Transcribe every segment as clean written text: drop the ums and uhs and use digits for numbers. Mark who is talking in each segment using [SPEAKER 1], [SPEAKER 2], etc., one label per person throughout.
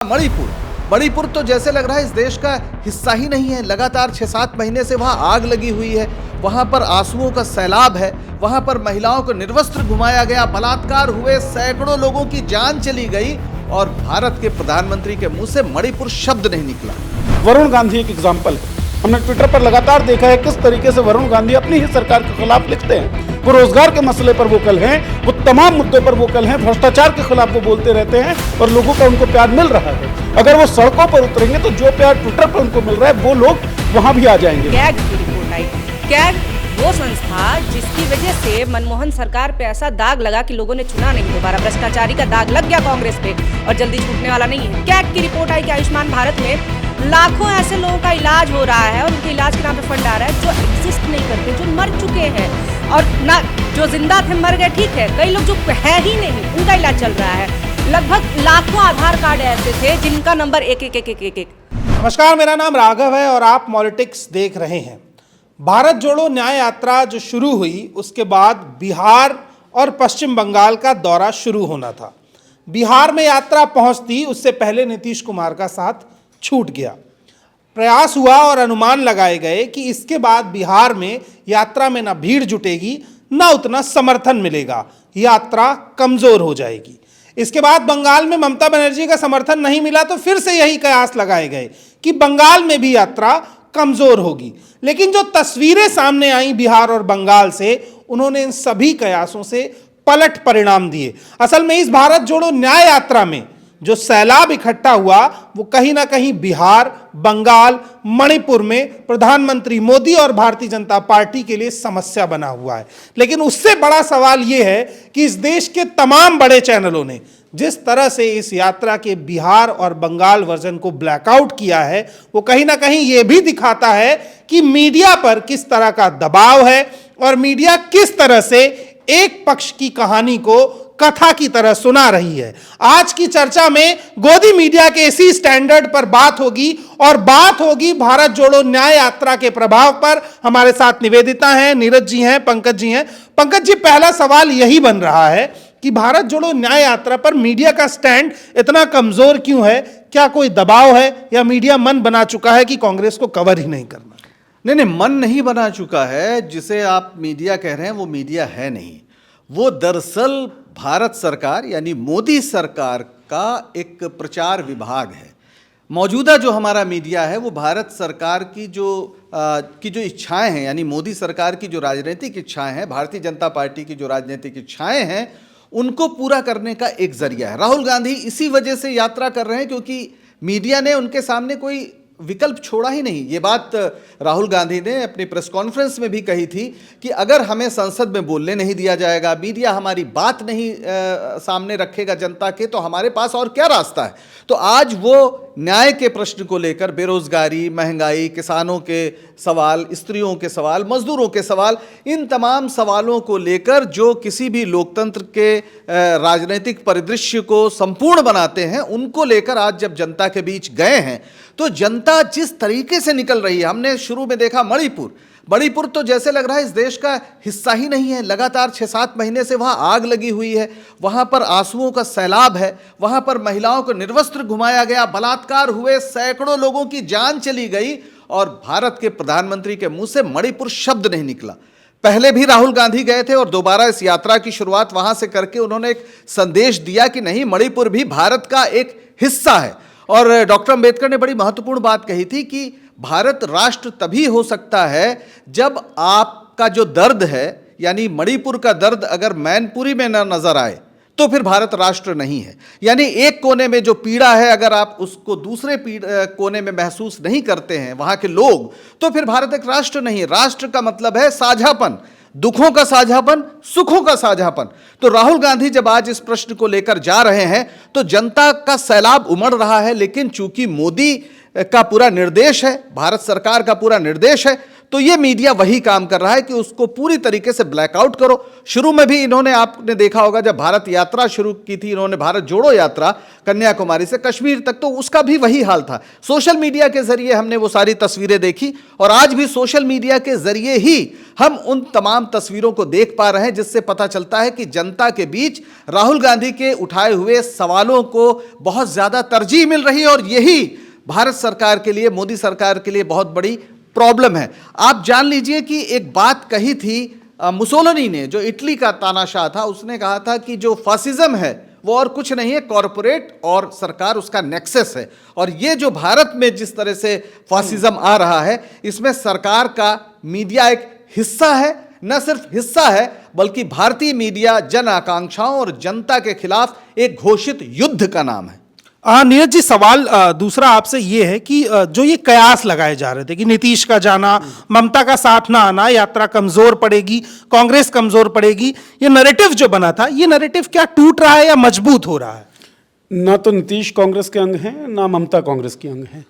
[SPEAKER 1] मणिपुर मणिपुर तो जैसे लग रहा है इस देश का हिस्सा ही नहीं है। लगातार 6-7 महीने से वहां आग लगी हुई है, वहां पर आंसुओं का सैलाब है, वहां पर महिलाओं को निर्वस्त्र घुमाया गया, बलात्कार हुए, सैकड़ों लोगों की जान चली गई और भारत के प्रधानमंत्री के मुंह से मणिपुर शब्द नहीं निकला।
[SPEAKER 2] वरुण गांधी एक एग्जाम्पल है। हमने ट्विटर पर लगातार देखा है किस तरीके से वरुण गांधी अपनी ही सरकार के खिलाफ लिखते हैं। वो रोजगार के मसले पर वोकल हैं, वो तमाम मुद्दों पर वोकल हैं, भ्रष्टाचार के खिलाफ वो बोलते रहते हैं और लोगों का उनको प्यार मिल रहा है। अगर वो सड़कों पर उतरेंगे तो जो प्यार ट्विटर पर उनको मिल रहा है वो लोग वहां भी आ जाएंगे।
[SPEAKER 3] कैग की रिपोर्ट आई। कैग वो संस्था जिसकी वजह से मनमोहन सरकार पे ऐसा दाग लगा कि लोगों ने चुना नहीं दोबारा। भ्रष्टाचारी का दाग लग गया कांग्रेस पे और जल्दी छूटने वाला नहीं है। कैग की रिपोर्ट आई कि आयुष्मान भारत में लाखों ऐसे लोगों का इलाज हो रहा है और उनके इलाज के नाम पे फंड आ रहा है जो एग्जिस्ट नहीं करते, जो मर चुके हैं और ना जो जिंदा थे मर गए, ठीक है। कई लोग जो है ही नहीं उनका इलाज चल रहा है। लगभग लाखों आधार कार्ड ऐसे थे जिनका नंबर एक।
[SPEAKER 2] नमस्कार, मेरा नाम राघव है और आप पॉलिटिक्स देख रहे हैं। भारत जोड़ो न्याय यात्रा जो शुरू हुई उसके बाद बिहार और पश्चिम बंगाल का दौरा शुरू होना था। बिहार में यात्रा पहुंचती उससे पहले नीतीश कुमार का साथ छूट गया। प्रयास हुआ और अनुमान लगाए गए कि इसके बाद बिहार में यात्रा में ना भीड़ जुटेगी ना उतना समर्थन मिलेगा, यात्रा कमजोर हो जाएगी। इसके बाद बंगाल में ममता बनर्जी का समर्थन नहीं मिला तो फिर से यही कयास लगाए गए कि बंगाल में भी यात्रा कमजोर होगी। लेकिन जो तस्वीरें सामने आई बिहार और बंगाल से, उन्होंने इन सभी कयासों से पलट परिणाम दिए। असल में इस भारत जोड़ो न्याय यात्रा में जो सैलाब इकट्ठा हुआ वो कहीं ना कहीं बिहार, बंगाल, मणिपुर में प्रधानमंत्री मोदी और भारतीय जनता पार्टी के लिए समस्या बना हुआ है। लेकिन उससे बड़ा सवाल ये है कि इस देश के तमाम बड़े चैनलों ने जिस तरह से इस यात्रा के बिहार और बंगाल वर्जन को ब्लैकआउट किया है वो कहीं ना कहीं ये भी दिखाता है कि मीडिया पर किस तरह का दबाव है और मीडिया किस तरह से एक पक्ष की कहानी को कथा की तरह सुना रही है। आज की चर्चा में गोदी मीडिया के इसी स्टैंडर्ड पर बात होगी और बात होगी भारत जोड़ो न्याय यात्रा के प्रभाव पर। हमारे साथ निवेदिता हैं, नीरज जी हैं, पंकज जी हैं। पंकज जी, पहला सवाल यही बन रहा है कि भारत जोड़ो न्याय यात्रा पर मीडिया का स्टैंड इतना कमजोर क्यों है? क्या कोई दबाव है या मीडिया मन बना चुका है कि कांग्रेस को कवर ही नहीं करना?
[SPEAKER 1] नहीं, मन नहीं बना चुका है। जिसे आप मीडिया कह रहे हैं वो मीडिया है नहीं, वो दरअसल भारत सरकार यानी मोदी सरकार का एक प्रचार विभाग है। मौजूदा जो हमारा मीडिया है वो भारत सरकार की जो इच्छाएं हैं, यानी मोदी सरकार की जो राजनीतिक इच्छाएं हैं, भारतीय जनता पार्टी की जो राजनीतिक इच्छाएं हैं, उनको पूरा करने का एक जरिया है। राहुल गांधी इसी वजह से यात्रा कर रहे हैं क्योंकि मीडिया ने उनके सामने कोई विकल्प छोड़ा ही नहीं। ये बात राहुल गांधी ने अपनी प्रेस कॉन्फ्रेंस में भी कही थी कि अगर हमें संसद में बोलने नहीं दिया जाएगा, मीडिया हमारी बात नहीं सामने रखेगा जनता के, तो हमारे पास और क्या रास्ता है। तो आज वो न्याय के प्रश्न को लेकर, बेरोजगारी, महंगाई, किसानों के सवाल, स्त्रियों के सवाल, मजदूरों के सवाल, इन तमाम सवालों को लेकर जो किसी भी लोकतंत्र के राजनीतिक परिदृश्य को संपूर्ण बनाते हैं, उनको लेकर आज जब जनता के बीच गए हैं तो जनता जिस तरीके से निकल रही है, हमने शुरू में देखा मणिपुर तो जैसे लग रहा है इस देश का हिस्सा ही नहीं है। लगातार 6-7 महीने से वहां आग लगी हुई है, वहां पर आंसुओं का सैलाब है, वहां पर महिलाओं को निर्वस्त्र घुमाया गया, बलात्कार हुए, सैकड़ों लोगों की जान चली गई और भारत के प्रधानमंत्री के मुंह से मणिपुर शब्द नहीं निकला। पहले भी राहुल गांधी गए थे और दोबारा इस यात्रा की शुरुआत वहां से करके उन्होंने एक संदेश दिया कि नहीं, मणिपुर भी भारत का एक हिस्सा है। और डॉक्टर अंबेडकर ने बड़ी महत्वपूर्ण बात कही थी कि भारत राष्ट्र तभी हो सकता है जब आपका जो दर्द है, यानी मणिपुर का दर्द अगर मैनपुरी में न नजर आए तो फिर भारत राष्ट्र नहीं है। यानी एक कोने में जो पीड़ा है अगर आप उसको दूसरे कोने में महसूस नहीं करते हैं वहां के लोग, तो फिर भारत एक राष्ट्र नहीं है। राष्ट्र का मतलब है साझापन, दुखों का साझापन, सुखों का साझापन। तो राहुल गांधी जब आज इस प्रश्न को लेकर जा रहे हैं तो जनता का सैलाब उमड़ रहा है। लेकिन चूंकि मोदी का पूरा निर्देश है, भारत सरकार का पूरा निर्देश है, तो ये मीडिया वही काम कर रहा है कि उसको पूरी तरीके से ब्लैकआउट करो। शुरू में भी इन्होंने, आपने देखा होगा, जब भारत यात्रा शुरू की थी इन्होंने, भारत जोड़ो यात्रा, कन्याकुमारी से कश्मीर तक, तो उसका भी वही हाल था। सोशल मीडिया के जरिए हमने वो सारी तस्वीरें देखी और आज भी सोशल मीडिया के जरिए ही हम उन तमाम तस्वीरों को देख पा रहे हैं, जिससे पता चलता है कि जनता के बीच राहुल गांधी के उठाए हुए सवालों को बहुत ज्यादा तरजीह मिल रही है और यही भारत सरकार के लिए, मोदी सरकार के लिए बहुत बड़ी प्रॉब्लम है। आप जान लीजिए कि एक बात कही थी मुसोलिनी ने, जो इटली का तानाशाह था, उसने कहा था कि जो फासिज्म है वो और कुछ नहीं है, कॉरपोरेट और सरकार उसका नेक्सस है। और ये जो भारत में जिस तरह से फासिज्म आ रहा है, इसमें सरकार का मीडिया एक हिस्सा है, न सिर्फ हिस्सा है बल्कि भारतीय मीडिया जन आकांक्षाओं और जनता के खिलाफ एक घोषित युद्ध का नाम है।
[SPEAKER 2] नीरज जी, सवाल दूसरा आपसे ये है कि जो ये कयास लगाए जा रहे थे कि नीतीश का जाना, ममता का साथ ना आना, यात्रा कमजोर पड़ेगी, कांग्रेस कमजोर पड़ेगी, ये नैरेटिव जो बना था, ये नैरेटिव क्या टूट रहा है या मजबूत हो रहा है?
[SPEAKER 4] ना तो नीतीश कांग्रेस के अंग हैं, ना ममता कांग्रेस के अंग हैं।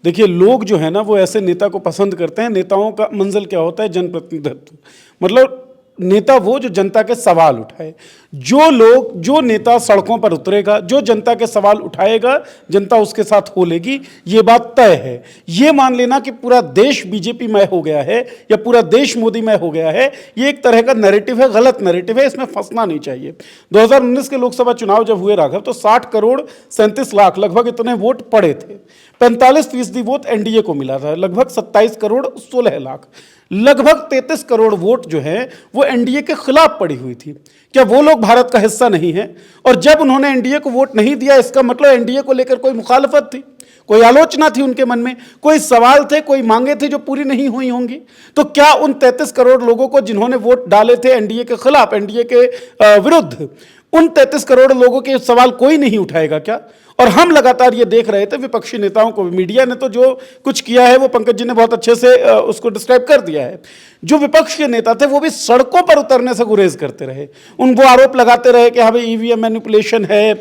[SPEAKER 4] देखिए, लोग जो है ना वो ऐसे नेता को पसंद करते हैं। नेताओं का मंजिल क्या होता है? जनप्रतिनिधित्व। मतलब नेता वो जो जनता के सवाल उठाए। जो नेता सड़कों पर उतरेगा, जो जनता के सवाल उठाएगा, जनता उसके साथ हो लेगी, ये बात तय है। ये मान लेना कि पूरा देश बीजेपी मय हो गया है या पूरा देश मोदी मय हो गया है, ये एक तरह का नैरेटिव है, गलत नैरेटिव है, इसमें फंसना नहीं चाहिए। 2019 के लोकसभा चुनाव जब हुए राघव, तो 60 करोड़ 37 लाख लगभग इतने वोट पड़े थे। 45% वोट एनडीए को मिला था, लगभग 27 करोड़ 16 लाख, लगभग 33 करोड़ वोट जो है वो एनडीए के खिलाफ पड़ी हुई थी। क्या वो लोग भारत का हिस्सा नहीं है? और जब उन्होंने एनडीए को वोट नहीं दिया, इसका मतलब एनडीए को लेकर कोई मुखालफत थी, कोई आलोचना थी उनके मन में, कोई सवाल थे, कोई मांगे थे जो पूरी नहीं हुई होंगी। तो क्या उन 33 करोड़ लोगों को जिन्होंने वोट डाले थे एनडीए के खिलाफ, एनडीए के विरुद्ध, उन 33 करोड़ लोगों के सवाल कोई नहीं उठाएगा क्या? और हम लगातार ये देख रहे थे विपक्षी नेताओं को, मीडिया ने तो जो कुछ किया है वो पंकज जी ने बहुत अच्छे से उसको डिस्क्राइब कर दिया है। जो विपक्ष के नेता थे वो भी सड़कों पर उतरने से गुरेज करते रहे, वो आरोप लगाते रहे कि हाँ भाई ईवीएम मैनिपुलेशन है,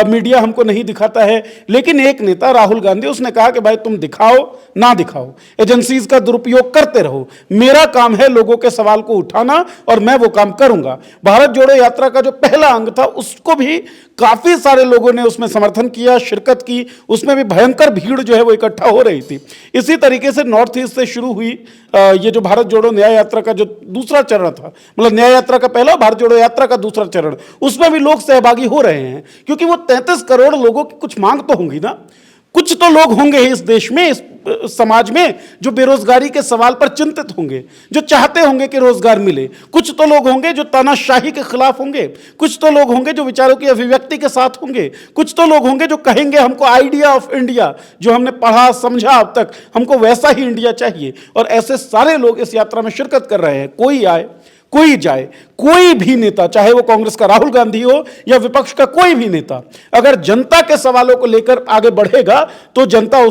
[SPEAKER 4] मीडिया हमको नहीं दिखाता है। लेकिन एक नेता राहुल गांधी, उसने कहा कि भाई तुम दिखाओ ना दिखाओ, एजेंसीज का दुरुपयोग करते रहो, मेरा काम है लोगों के सवाल को उठाना और मैं वो काम करूंगा। भारत जोड़ो यात्रा का जो पहला अंग था उसको भी काफी सारे लोगों ने उसमें समर्थन किया, शिरकत की, उसमें भी भयंकर भीड़ जो है वो इकट्ठा हो रही थी। इसी तरीके से नॉर्थ ईस्ट से शुरू हुई ये जो भारत जोड़ो न्याय यात्रा का जो दूसरा चरण था, मतलब न्याय यात्रा का पहला, भारत जोड़ो यात्रा का दूसरा चरण, उसमें भी लोग सहभागी हो रहे हैं, क्योंकि वो 33 करोड़ लोगों की कुछ मांग तो होंगी ना। कुछ तो लोग होंगे इस देश में, इस समाज में, जो बेरोजगारी के सवाल पर चिंतित होंगे, जो चाहते होंगे कि रोजगार मिले। कुछ तो लोग होंगे जो तानाशाही के खिलाफ होंगे, कुछ तो लोग होंगे जो विचारों की अभिव्यक्ति के साथ होंगे, कुछ तो लोग होंगे जो कहेंगे हमको आइडिया ऑफ इंडिया जो हमने पढ़ा समझा अब तक, हमको वैसा ही इंडिया चाहिए। और ऐसे सारे लोग इस यात्रा में शिरकत कर रहे हैं। कोई आए कोई जाए, कोई भी नेता, चाहे वो कांग्रेस का राहुल गांधी हो या विपक्ष का कोई भी नेता, अगर जनता के सवालों को लेकर आगे बढ़ेगा तो जनता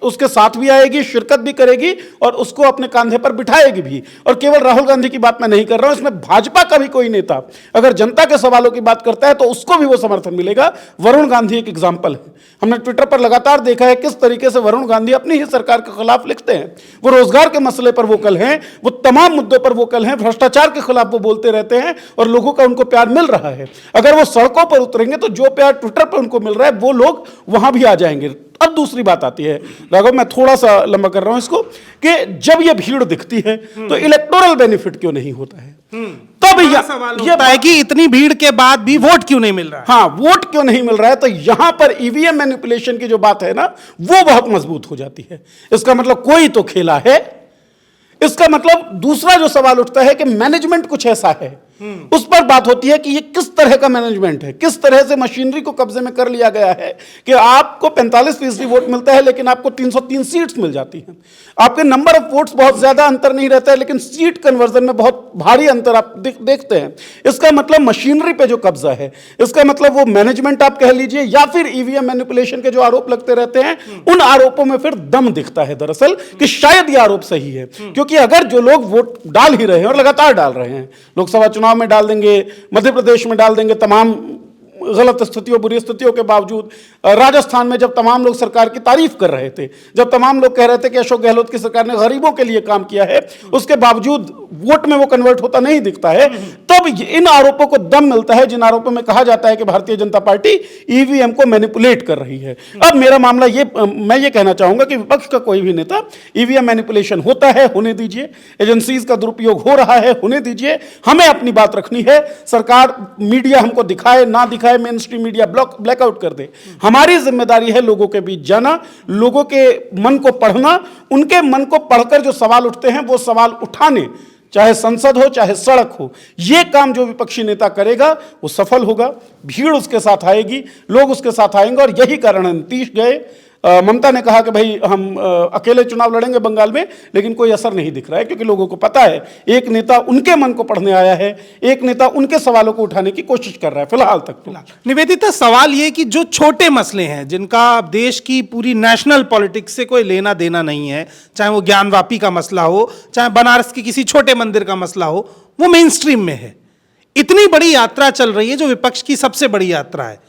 [SPEAKER 4] उसके साथ भी आएगी, शिरकत भी करेगी और उसको अपने कंधे पर बिठाएगी भी। और केवल राहुल गांधी की बात मैं नहीं कर रहा हूं, इसमें भाजपा का भी कोई नेता अगर जनता के सवालों की बात करता है तो उसको भी वो समर्थन मिलेगा। वरुण गांधी एक एग्जाम्पल है। हमने ट्विटर पर लगातार देखा है किस तरीके से वरुण गांधी अपनी ही सरकार के खिलाफ लिखते हैं। वो रोजगार के मसले पर वोकल हैं, वो तमाम मुद्दों पर वोकल हैं, भ्रष्टाचार के खिलाफ वो बोलते रहते हैं और लोगों का उनको प्यार मिल रहा है। अगर वो सड़कों पर उतरेंगे तो जो प्यार ट्विटर पर उनको मिल रहा है वो लोग वहां भी आ जाएंगे। अब दूसरी बात आती है राघव, मैं थोड़ा सा लंबा कर रहा हूं इसको, कि जब ये भीड़ दिखती है तो इलेक्टोरल बेनिफिट क्यों नहीं होता है? तब ये है कि इतनी भीड़ के बाद भी वोट क्यों नहीं मिल रहा है? हाँ, वोट क्यों नहीं मिल रहा है? तो यहां पर ईवीएम मैनिपुलेशन की जो बात है ना, वो बहुत मजबूत हो जाती है। इसका मतलब कोई तो खेला है। इसका मतलब दूसरा जो सवाल उठता है कि मैनेजमेंट कुछ ऐसा है, उस पर बात होती है कि ये किस तरह का मैनेजमेंट है, किस तरह से मशीनरी को कब्जे में कर लिया गया है कि आपको 45% वोट मिलता है लेकिन आपको 303 सीट्स मिल जाती हैं। आपके नंबर ऑफ वोट्स बहुत ज्यादा अंतर नहीं रहता है लेकिन सीट कन्वर्जन में बहुत भारी अंतर आप देखते हैं। इसका मतलब मशीनरी पे जो कब्जा है, इसका मतलब वो मैनेजमेंट आप कह लीजिए या फिर ईवीएम मैनिपुलेशन के जो आरोप लगते रहते हैं, उन आरोपों में फिर दम दिखता है दरअसल कि शायद ये आरोप सही है। क्योंकि अगर जो लोग वोट डाल ही रहे हैं और लगातार डाल रहे हैं, लोकसभा चुनाव में डाल देंगे, मध्य प्रदेश में डाल देंगे, तमाम गलत स्थितियों बुरी स्थितियों के बावजूद राजस्थान में जब तमाम लोग सरकार की तारीफ कर रहे थे, जब तमाम लोग कह रहे थे कि अशोक गहलोत की सरकार ने गरीबों के लिए काम किया है, उसके बावजूद वोट में वो कन्वर्ट होता नहीं दिखता है, तब इन आरोपों को दम मिलता है जिन आरोपों में कहा जाता है कि भारतीय जनता पार्टी ईवीएम को मैनिपुलेट कर रही है। अब मेरा मामला मैं ये कहना चाहूंगा कि विपक्ष का कोई भी नेता ईवीएम मैनिपुलेशन होता है, होने दीजिए, एजेंसीज का दुरुपयोग हो रहा है, होने दीजिए, हमें अपनी बात रखनी है। सरकार मीडिया हमको दिखाए ना दिखाए, मेन स्ट्रीम मीडिया ब्लैकआउट कर दे, हमारी जिम्मेदारी है लोगों के बीच जाना, लोगों के मन को पढ़ना, उनके मन को पढ़कर जो सवाल उठते हैं वो सवाल उठाने, चाहे संसद हो चाहे सड़क हो। यह काम जो विपक्षी नेता करेगा वो सफल होगा, भीड़ उसके साथ आएगी, लोग उसके साथ आएंगे। और यही कारण है नीतीश गए, ममता ने कहा कि भाई हम अकेले चुनाव लड़ेंगे बंगाल में, लेकिन कोई असर नहीं दिख रहा है, क्योंकि लोगों को पता है एक नेता उनके मन को पढ़ने आया है, एक नेता उनके सवालों को उठाने की कोशिश कर रहा है फिलहाल तक तो।
[SPEAKER 2] निवेदिता, सवाल ये कि जो छोटे मसले हैं जिनका देश की पूरी नेशनल पॉलिटिक्स से कोई लेना देना नहीं है, चाहे वो ज्ञानवापी का मसला हो, चाहे बनारस के किसी छोटे मंदिर का मसला हो, वो मेन स्ट्रीम में है। इतनी बड़ी यात्रा चल रही है जो विपक्ष की सबसे बड़ी यात्रा है,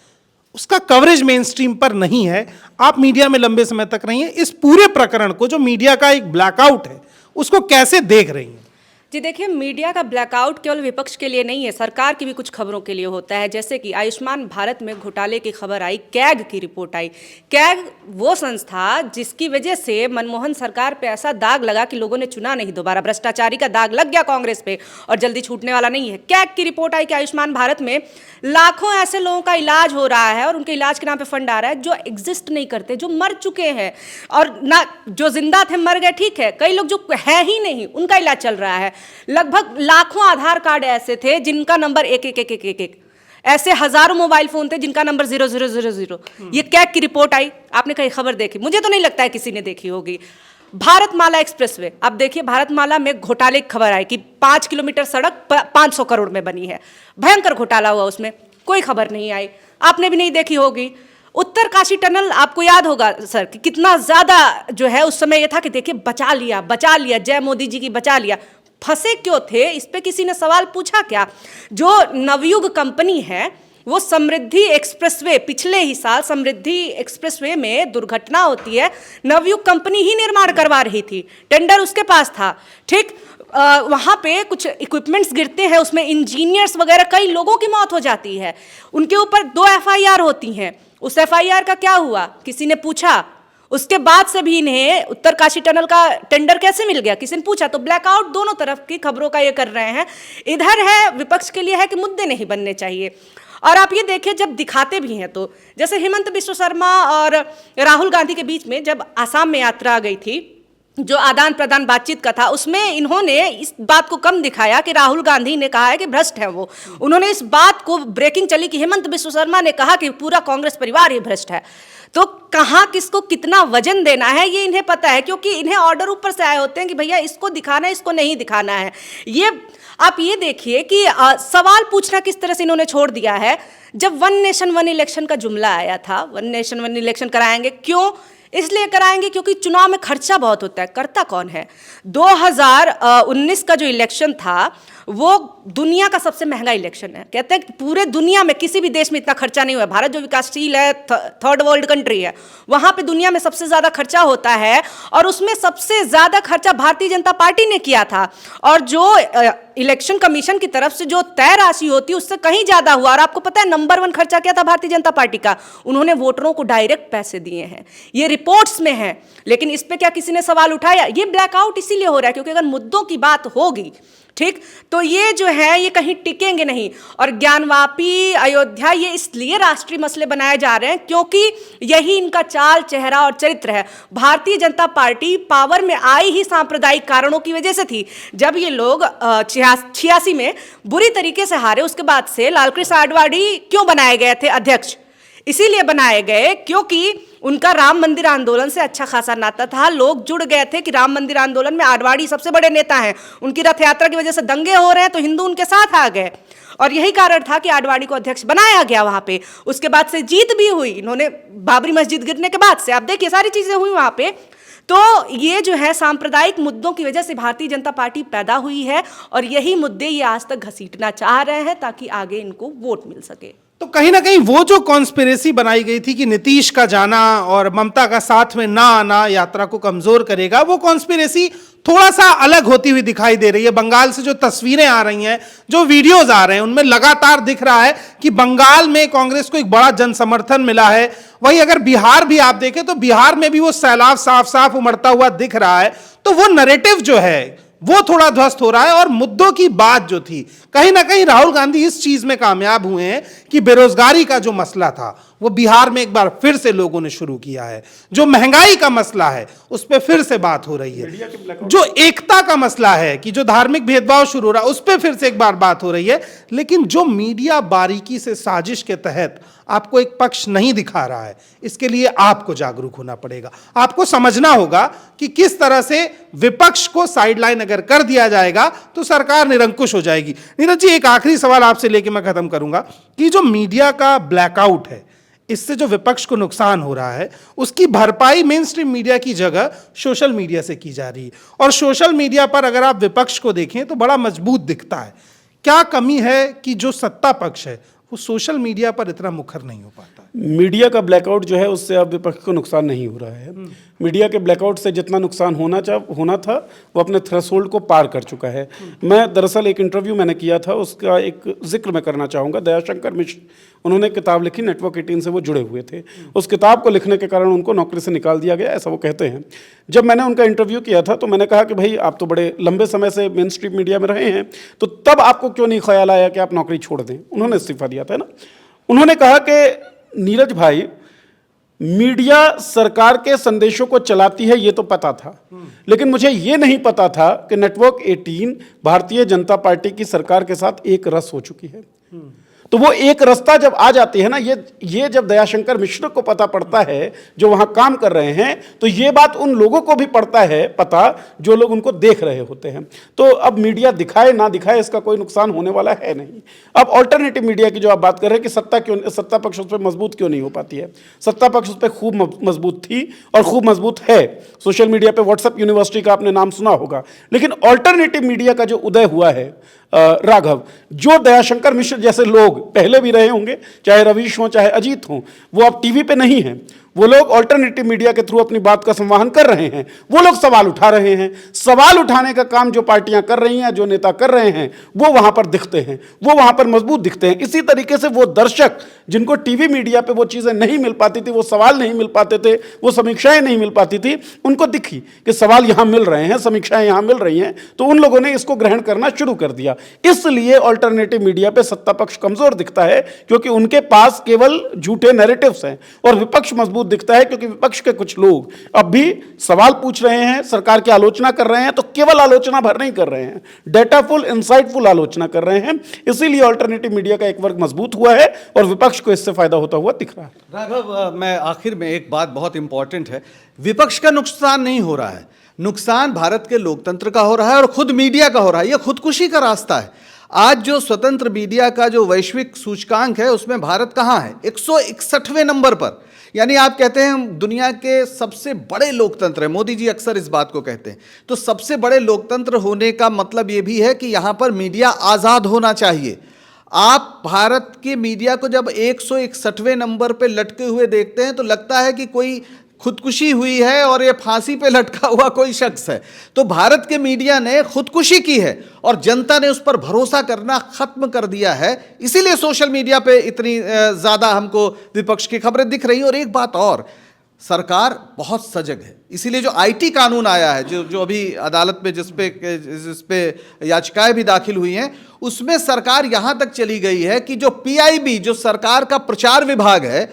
[SPEAKER 2] उसका कवरेज मेन स्ट्रीम पर नहीं है। आप मीडिया में लंबे समय तक रही हैं, इस पूरे प्रकरण को जो मीडिया का एक ब्लैकआउट है उसको कैसे देख रही हैं?
[SPEAKER 3] जी देखिए, मीडिया का ब्लैकआउट केवल विपक्ष के लिए नहीं है, सरकार की भी कुछ खबरों के लिए होता है। जैसे कि आयुष्मान भारत में घोटाले की खबर आई, कैग की रिपोर्ट आई। कैग वो संस्था जिसकी वजह से मनमोहन सरकार पे ऐसा दाग लगा कि लोगों ने चुना नहीं दोबारा, भ्रष्टाचारी का दाग लग गया कांग्रेस पे और जल्दी छूटने वाला नहीं है। कैग की रिपोर्ट आई कि आयुष्मान भारत में लाखों ऐसे लोगों का इलाज हो रहा है और उनके इलाज के नाम पे फंड आ रहा है जो एग्जिस्ट नहीं करते, जो मर चुके हैं, और ना जो जिंदा थे मर गए, ठीक है, कई लोग जो है ही नहीं उनका इलाज चल रहा है। लगभग लाखों आधार कार्ड ऐसे थे जिनका नंबर एक एक एक एक एक एक, ऐसे हजारों मोबाइल फोन थे जिनका नंबर 0000। ये कैग की रिपोर्ट आई, आपने कहीं खबर देखी? मुझे तो नहीं लगता है किसी ने देखी होगी। भारतमाला एक्सप्रेसवे, अब देखिए भारतमाला में घोटाले की खबर आई कि 5 किलोमीटर सड़क 500 करोड़ में बनी है, भयंकर घोटाला हुआ, उसमें कोई खबर नहीं आई, आपने भी नहीं देखी होगी। उत्तर काशी टनल, आपको याद होगा सर कि कितना ज्यादा जो है उस समय ये था कि देखिए बचा लिया, जय मोदी जी की बचा लिया। फंसे क्यों थे, इस पे किसी ने सवाल पूछा क्या? जो नवयुग कंपनी है वो समृद्धि एक्सप्रेसवे, पिछले ही साल समृद्धि एक्सप्रेसवे में दुर्घटना होती है, नवयुग कंपनी ही निर्माण करवा रही थी, टेंडर उसके पास था, ठीक, वहाँ पे कुछ इक्विपमेंट्स गिरते हैं, उसमें इंजीनियर्स वगैरह कई लोगों की मौत हो जाती है, उनके ऊपर 2 FIR होती हैं। उस FIR का क्या हुआ, किसी ने पूछा? उसके बाद से भी इन्हें उत्तरकाशी टनल का टेंडर कैसे मिल गया, किसी ने पूछा? तो ब्लैकआउट दोनों तरफ की खबरों का ये कर रहे हैं। इधर है विपक्ष के लिए है कि मुद्दे नहीं बनने चाहिए, और आप ये देखिए जब दिखाते भी हैं तो, जैसे हेमंत बिश्व शर्मा और राहुल गांधी के बीच में जब आसाम में यात्रा गई थी, जो आदान प्रदान बातचीत का था, उसमें इन्होंने इस बात को कम दिखाया कि राहुल गांधी ने कहा है कि भ्रष्ट है वो, उन्होंने इस बात को, ब्रेकिंग चली कि हेमंत बिश्व शर्मा ने कहा कि पूरा कांग्रेस परिवार ही भ्रष्ट है। तो कहाँ किसको कितना वजन देना है ये इन्हें पता है, क्योंकि इन्हें ऑर्डर ऊपर से आए होते हैं कि भैया इसको दिखाना है, इसको नहीं दिखाना है। ये आप ये देखिए कि सवाल पूछना किस तरह से इन्होंने छोड़ दिया है। जब 1 नेशन 1 इलेक्शन का जुमला आया था, 1 नेशन 1 इलेक्शन कराएंगे, क्यों? इसलिए कराएंगे क्योंकि चुनाव में खर्चा बहुत होता है। करता कौन है? 2019 का जो इलेक्शन था वो दुनिया का सबसे महंगा इलेक्शन है। कहते हैं कि पूरे दुनिया में किसी भी देश में इतना खर्चा नहीं हुआ। भारत जो विकासशील है, थर्ड वर्ल्ड कंट्री है, वहाँ पे दुनिया में सबसे ज़्यादा खर्चा होता है, और उसमें सबसे ज़्यादा खर्चा भारतीय जनता पार्टी ने किया था, और जो इलेक्शन कमीशन की तरफ से जो तय राशि होती है उससे कहीं ज़्यादा हुआ। और आपको पता है नंबर 1 खर्चा क्या था भारतीय जनता पार्टी का? उन्होंने वोटरों को डायरेक्ट पैसे दिए हैं, ये रिपोर्ट्स में है। लेकिन इस पर क्या किसी ने सवाल उठाया? ये ब्लैकआउट इसीलिए हो रहा है क्योंकि अगर मुद्दों की बात होगी, ठीक, तो ये जो है ये कहीं टिकेंगे नहीं। और ज्ञानवापी, अयोध्या, ये इसलिए राष्ट्रीय मसले बनाए जा रहे हैं क्योंकि यही इनका चाल, चेहरा और चरित्र है। भारतीय जनता पार्टी पावर में आई ही सांप्रदायिक कारणों की वजह से थी। जब ये लोग 86 में बुरी तरीके से हारे, उसके बाद से लालकृष्ण आडवाणी क्यों बनाए गए थे अध्यक्ष? इसीलिए बनाए गए क्योंकि उनका राम मंदिर आंदोलन से अच्छा खासा नाता था। लोग जुड़ गए थे कि राम मंदिर आंदोलन में आडवाणी सबसे बड़े नेता हैं, उनकी रथ यात्रा की वजह से दंगे हो रहे हैं तो हिंदू उनके साथ आ गए, और यही कारण था कि आडवाणी को अध्यक्ष बनाया गया वहां पे। उसके बाद से जीत भी हुई, इन्होंने बाबरी मस्जिद गिरने के बाद से आप देखिए सारी चीजें हुई वहां पे। तो ये जो है सांप्रदायिक मुद्दों की वजह से भारतीय जनता पार्टी पैदा हुई है, और यही मुद्दे ये आज तक घसीटना चाह रहे हैं ताकि आगे इनको वोट मिल सके।
[SPEAKER 2] तो कहीं ना कहीं वो जो कॉन्स्पिरेसी बनाई गई थी कि नीतीश का जाना और ममता का साथ में ना आना यात्रा को कमजोर करेगा, वो कॉन्स्पिरेसी थोड़ा सा अलग होती हुई दिखाई दे रही है। बंगाल से जो तस्वीरें आ रही हैं, जो वीडियोज आ रहे हैं, उनमें लगातार दिख रहा है कि बंगाल में कांग्रेस को एक बड़ा जन समर्थन मिला है। वहीं अगर बिहार भी आप देखें तो बिहार में भी वो सैलाब साफ साफ उमड़ता हुआ दिख रहा है। तो वो नैरेटिव जो है वो थोड़ा ध्वस्त हो रहा है और मुद्दों की बात जो थी, कहीं ना कहीं राहुल गांधी इस चीज में कामयाब हुए हैं कि बेरोजगारी का जो मसला था वो बिहार में एक बार फिर से लोगों ने शुरू किया है। जो महंगाई का मसला है उस पर फिर से बात हो रही है। जो एकता का मसला है कि जो धार्मिक भेदभाव शुरू हो रहा है उस पर फिर से एक बार बात हो रही है। लेकिन जो मीडिया बारीकी से साजिश के तहत आपको एक पक्ष नहीं दिखा रहा है, इसके लिए आपको जागरूक होना पड़ेगा। आपको समझना होगा कि किस तरह से विपक्ष को साइडलाइन अगर कर दिया जाएगा तो सरकार निरंकुश हो जाएगी। नीरज जी, एक आखिरी सवाल आपसे लेके मैं खत्म करूंगा कि जो मीडिया का ब्लैकआउट है, इससे जो विपक्ष को नुकसान हो रहा है, उसकी भरपाई मेन स्ट्रीम मीडिया की जगह सोशल मीडिया से की जा रही है। और सोशल मीडिया पर अगर आप विपक्ष को देखें तो बड़ा मजबूत दिखता है। क्या कमी है कि जो सत्ता पक्ष है वो सोशल मीडिया पर इतना मुखर नहीं हो पाता?
[SPEAKER 4] मीडिया का ब्लैकआउट जो है उससे अब विपक्ष को नुकसान नहीं हो रहा है। मीडिया के ब्लैकआउट से जितना नुकसान होना था वो अपने थ्रेशोल्ड को पार कर चुका है। मैं दरअसल एक इंटरव्यू मैंने किया था, उसका एक जिक्र मैं करना चाहूँगा। दयाशंकर मिश्र, उन्होंने किताब लिखी, नेटवर्क 18 से वो जुड़े हुए थे। उस किताब को लिखने के कारण उनको नौकरी से निकाल दिया गया, ऐसा वो कहते हैं। जब मैंने उनका इंटरव्यू किया था तो मैंने कहा कि भाई आप तो बड़े लंबे समय से मेन स्ट्रीम मीडिया में रहे हैं, तो तब आपको क्यों नहीं ख्याल आया कि आप नौकरी छोड़ दें? उन्होंने इस्तीफा दिया था ना। उन्होंने कहा कि नीरज भाई, मीडिया सरकार के संदेशों को चलाती है ये तो पता था, लेकिन मुझे ये नहीं पता था कि नेटवर्क 18 भारतीय जनता पार्टी की सरकार के साथ एक रस हो चुकी है। तो वो एक रास्ता जब आ जाती है ना, ये जब दयाशंकर मिश्र को पता पड़ता है जो वहां काम कर रहे हैं, तो ये बात उन लोगों को भी पड़ता है पता जो लोग उनको देख रहे होते हैं। तो अब मीडिया दिखाए ना दिखाए इसका कोई नुकसान होने वाला है नहीं। अब ऑल्टरनेटिव मीडिया की जो आप बात कर रहे हैं कि सत्ता पक्ष उस पर मजबूत क्यों नहीं हो पाती है? सत्ता पक्ष उस पर खूब मजबूत थी और खूब मजबूत है। सोशल मीडिया पे व्हाट्सएप यूनिवर्सिटी का आपने नाम सुना होगा, लेकिन ऑल्टरनेटिव मीडिया का जो उदय हुआ है राघव, जो दयाशंकर मिश्र जैसे लोग पहले भी रहे होंगे, चाहे रवीश हो चाहे अजीत हो, वो अब टीवी पे नहीं हैं। वो लोग ऑल्टरनेटिव मीडिया के थ्रू अपनी बात का संवहन कर रहे हैं। वो लोग सवाल उठा रहे हैं। सवाल उठाने का काम जो पार्टियां कर रही हैं, जो नेता कर रहे हैं, वो वहां पर दिखते हैं, वो वहां पर मजबूत दिखते हैं। इसी तरीके से वो दर्शक जिनको टीवी मीडिया पे वो चीजें नहीं मिल पाती थी, वो सवाल नहीं मिल पाते थे, वो समीक्षाएं नहीं मिल पाती थी, उनको दिखी कि सवाल यहां मिल रहे हैं, समीक्षाएं यहां मिल रही हैं, तो उन लोगों ने इसको ग्रहण करना शुरू कर दिया। इसलिए ऑल्टरनेटिव मीडिया पे सत्ता पक्ष कमजोर दिखता है, क्योंकि उनके पास केवल झूठे नैरेटिव्स हैं, और विपक्ष मजबूत दिखता है क्योंकि विपक्ष के कुछ लोग अब भी सवाल पूछ रहे हैं, सरकार की आलोचना कर रहे हैं, तो केवल आलोचना भर नहीं कर रहे हैं, डेटाफुल इंसाइटफुल आलोचना कर रहे हैं। इसीलिए ऑल्टरनेटिव मीडिया का एक वर्ग मजबूत हुआ है और विपक्ष को इससे फायदा होता हुआ दिख रहा है।
[SPEAKER 1] राघव, मैं आखिर में एक बात बहुत इंपॉर्टेंट है, विपक्ष का नुकसान नहीं हो रहा है, नुकसान भारत के लोकतंत्र का हो रहा है और खुद मीडिया का हो रहा है। यह खुदकुशी का रास्ता है। आज जो स्वतंत्र मीडिया का जो वैश्विक सूचकांक है उसमें भारत कहाँ है? 161वें नंबर पर। यानी आप कहते हैं दुनिया के सबसे बड़े लोकतंत्र है, मोदी जी अक्सर इस बात को कहते हैं। तो सबसे बड़े लोकतंत्र होने का मतलब ये भी है कि यहाँ पर मीडिया आज़ाद होना चाहिए। आप भारत के मीडिया को जब 161वें नंबर पे लटके हुए देखते हैं तो लगता है कि कोई खुदकुशी हुई है और ये फांसी पे लटका हुआ कोई शख्स है। तो भारत के मीडिया ने खुदकुशी की है और जनता ने उस पर भरोसा करना खत्म कर दिया है। इसीलिए सोशल मीडिया पे इतनी ज़्यादा हमको विपक्ष की खबरें दिख रही हैं। और एक बात और, सरकार बहुत सजग है। इसीलिए जो आईटी कानून आया है, जो अभी अदालत में जिस पे याचिकाएं भी दाखिल हुई हैं, उसमें सरकार यहां तक चली गई है कि जो पीआईबी, जो सरकार का प्रचार विभाग है,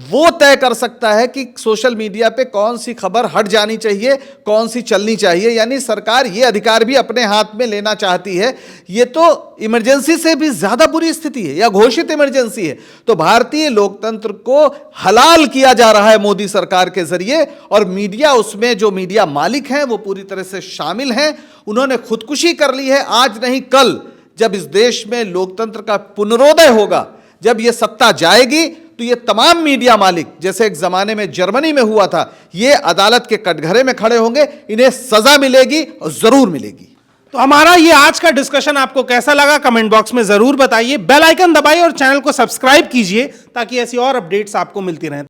[SPEAKER 1] वो तय कर सकता है कि सोशल मीडिया पे कौन सी खबर हट जानी चाहिए, कौन सी चलनी चाहिए। यानी सरकार ये अधिकार भी अपने हाथ में लेना चाहती है। ये तो इमरजेंसी से भी ज्यादा बुरी स्थिति है या घोषित इमरजेंसी है। तो भारतीय लोकतंत्र को हलाल किया जा रहा है मोदी सरकार के जरिए, और मीडिया, उसमें जो मीडिया मालिक हैं वो पूरी तरह से शामिल हैं। उन्होंने खुदकुशी कर ली है। आज नहीं कल जब इस देश में लोकतंत्र का पुनरोदय होगा, जब ये सत्ता जाएगी, तो ये तमाम मीडिया मालिक, जैसे एक जमाने में जर्मनी में हुआ था, ये अदालत के कटघरे में खड़े होंगे, इन्हें सजा मिलेगी और जरूर मिलेगी।
[SPEAKER 2] तो हमारा ये आज का डिस्कशन आपको कैसा लगा कमेंट बॉक्स में जरूर बताइए। बेल आइकन दबाइए और चैनल को सब्सक्राइब कीजिए ताकि ऐसी और अपडेट्स आपको मिलती रहें।